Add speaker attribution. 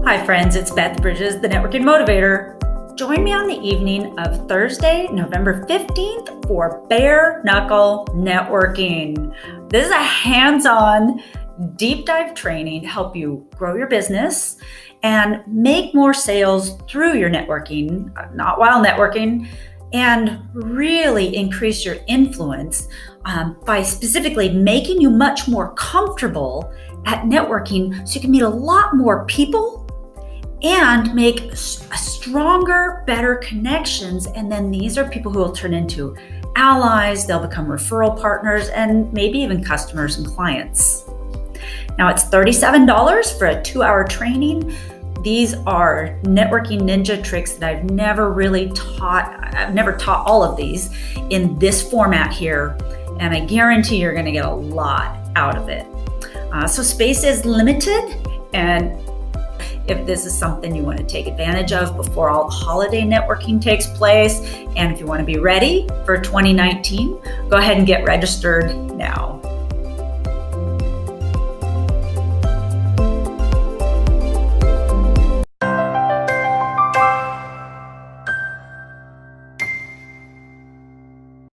Speaker 1: Hi friends, it's Beth Bridges, the Networking Motivator. Join me on the evening of Thursday, November 15th for Bare Knuckle Networking. This is a hands-on deep dive training to help you grow your business and make more sales through your networking, not while networking, and really increase your influence by specifically making you much more comfortable at networking so you can meet a lot more people and make stronger, better connections. And then these are people who will turn into allies, they'll become referral partners, and maybe even customers and clients. Now it's $37 for a 2-hour training. These are networking ninja tricks that I've never really taught. I've never taught all of these in this format here, and I guarantee you're gonna get a lot out of it. So space is limited, and if this is something you want to take advantage of before all the holiday networking takes place, and if you want to be ready for 2019, go ahead and get registered now.